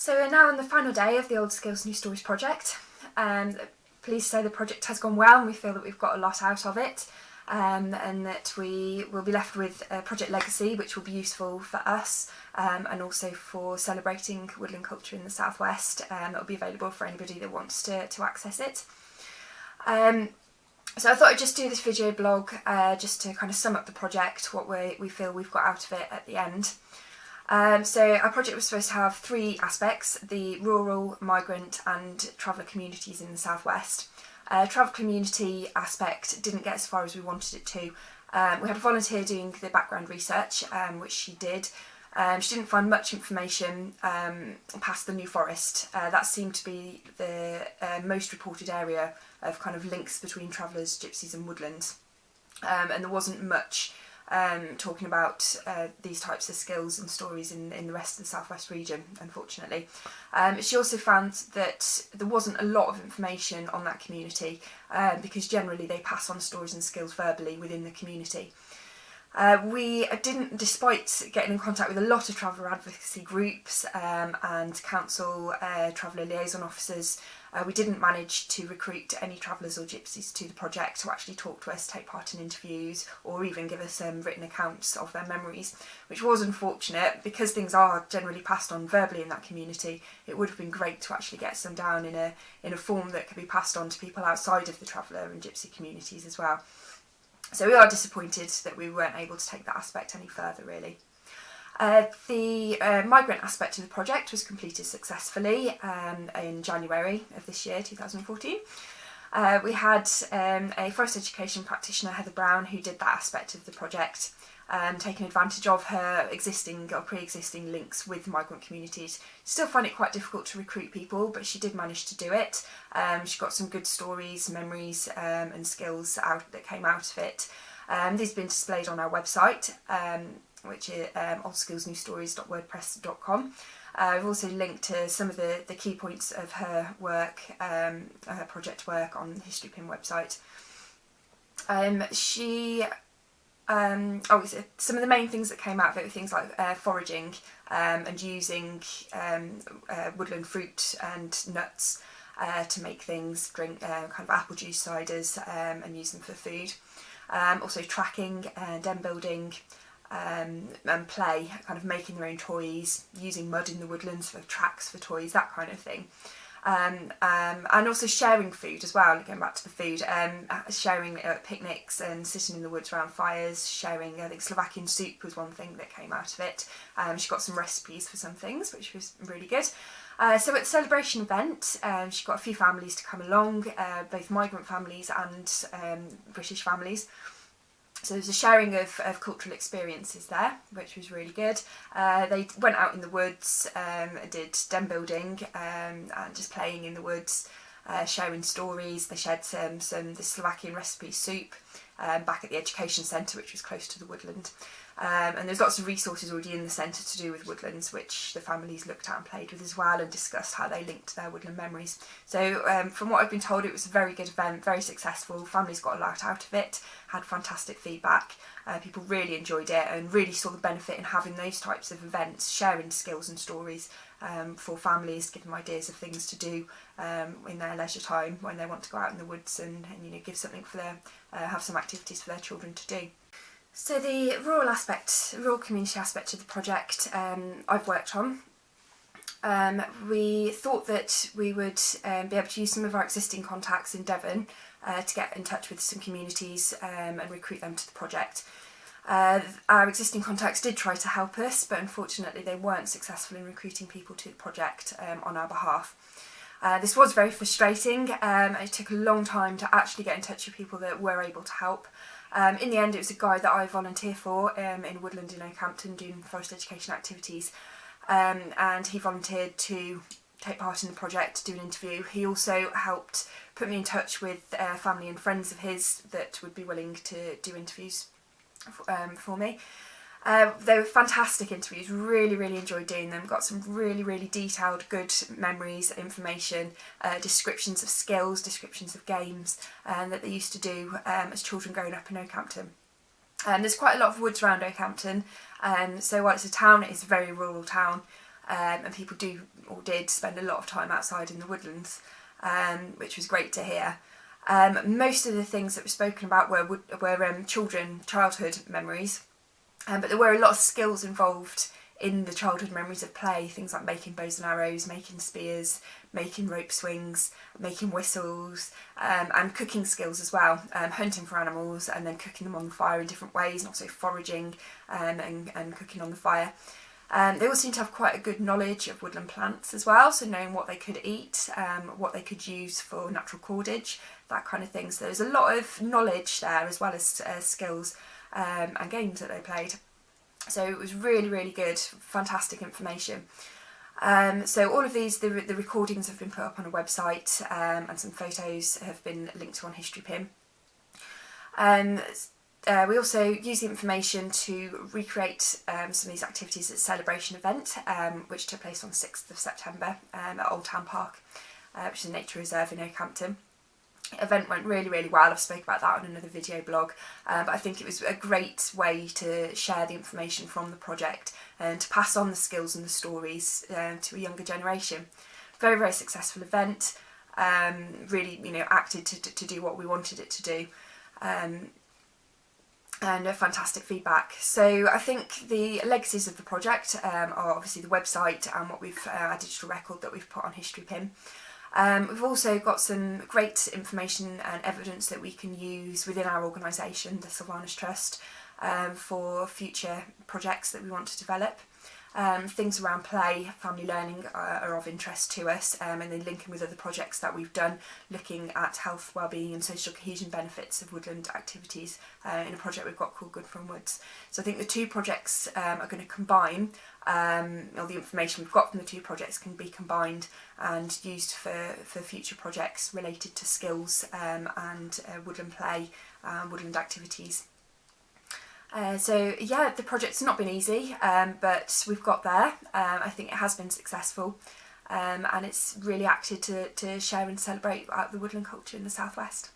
So we're now on the final day of the Old Skills New Stories project. Pleased to say the project has gone well and we feel that we've got a lot out of it, and that we will be left with a project legacy which will be useful for us and also for celebrating woodland culture in the southwest. It will be available for anybody that wants to access it. So I thought I'd just do this video blog just to kind of sum up the project, what we feel we've got out of it at the end. So our project was supposed to have three aspects: the rural, migrant and traveller communities in the southwest. Travel community aspect didn't get as far as we wanted it to. We had a volunteer doing the background research, which she did. She didn't find much information past the New Forest. That seemed to be the most reported area of kind of links between travellers, gypsies and woodlands. And there wasn't much talking about these types of skills and stories in the rest of the southwest region, unfortunately. She also found that there wasn't a lot of information on that community because generally they pass on stories and skills verbally within the community. We didn't, despite getting in contact with a lot of traveller advocacy groups and council traveller liaison officers, we didn't manage to recruit any travellers or gypsies to the project to actually talk to us, take part in interviews or even give us written accounts of their memories, which was unfortunate because things are generally passed on verbally in that community. It would have been great to actually get some down in a form that could be passed on to people outside of the traveller and gypsy communities as well. So we are disappointed that we weren't able to take that aspect any further, really. The migrant aspect of the project was completed successfully in January of this year, 2014. We had a forest education practitioner, Heather Brown, who did that aspect of the project, taking advantage of her existing or pre-existing links with migrant communities. Still find it quite difficult to recruit people, but she did manage to do it. She got some good stories, memories and skills that came out of it. These have been displayed on our website, which is oldskillsnewstories.wordpress.com. I've also linked to some of the key points of her work, her project work on the History Pin website. Some of the main things that came out of it were things like foraging and using woodland fruit and nuts to make things, drink kind of apple juice ciders and use them for food. Also tracking, den building and play, kind of making their own toys, using mud in the woodlands for tracks for toys, that kind of thing. And also sharing food as well, going back to the food, sharing picnics and sitting in the woods around fires, sharing, I think Slovakian soup was one thing that came out of it. She got some recipes for some things, which was really good. So at the celebration event, she got a few families to come along, both migrant families and British families. So there was a sharing of cultural experiences there, which was really good. They went out in the woods, did den building and just playing in the woods, sharing stories. They shared the Slovakian recipe soup back at the education centre, which was close to the woodland. And there's lots of resources already in the centre to do with woodlands, which the families looked at and played with as well and discussed how they linked their woodland memories. So from what I've been told, it was a very good event, very successful. Families got a lot out of it, had fantastic feedback. People really enjoyed it and really saw the benefit in having those types of events, sharing skills and stories for families, give them ideas of things to do in their leisure time when they want to go out in the woods and give something for have some activities for their children to do. So the rural community aspect of the project I've worked on. We thought that we would be able to use some of our existing contacts in Devon to get in touch with some communities and recruit them to the project. Our existing contacts did try to help us, but unfortunately they weren't successful in recruiting people to the project on our behalf. This was very frustrating. It took a long time to actually get in touch with people that were able to help. In the end, it was a guy that I volunteer for in Woodland in Oakhampton doing forest education activities, and he volunteered to take part in the project, do an interview. He also helped put me in touch with family and friends of his that would be willing to do interviews for me. They were fantastic interviews, really enjoyed doing them, got some really detailed good memories, information, descriptions of skills, descriptions of games that they used to do as children growing up in Oakhampton. There's quite a lot of woods around Oakhampton, so while it's a town, it is a very rural town. and people do or did spend a lot of time outside in the woodlands, which was great to hear. Most of the things that were spoken about were childhood memories, but there were a lot of skills involved in the childhood memories of play, things like making bows and arrows, making spears, making rope swings, making whistles, and cooking skills as well, hunting for animals and then cooking them on the fire in different ways, and also foraging and cooking on the fire. They all seem to have quite a good knowledge of woodland plants as well, so knowing what they could eat, what they could use for natural cordage, that kind of thing. So there's a lot of knowledge there as well as skills and games that they played. So it was really, really good, fantastic information. So all of these, the recordings have been put up on a website, and some photos have been linked to on History Pin. We also use the information to recreate some of these activities at the celebration event, which took place on 6th of September at Old Town Park, which is a nature reserve in Oakhampton. The event went really, really well. I've spoken about that on another video blog, but I think it was a great way to share the information from the project and to pass on the skills and the stories to a younger generation. Very, very successful event. Really, acted to do what we wanted it to do. And a fantastic feedback. So I think the legacies of the project are obviously the website and what we've our digital record that we've put on History Pin. We've also got some great information and evidence that we can use within our organisation, the Sylvanus Trust, for future projects that we want to develop. Things around play, family learning are of interest to us, and then linking with other projects that we've done, looking at health, wellbeing and social cohesion benefits of woodland activities in a project we've got called Good from Woods. So I think the two projects are going to combine, or the information we've got from the two projects can be combined and used for future projects related to skills and woodland play, woodland activities. So yeah, the project's not been easy, but we've got there. I think it has been successful, and it's really acted to share and celebrate the woodland culture in the southwest.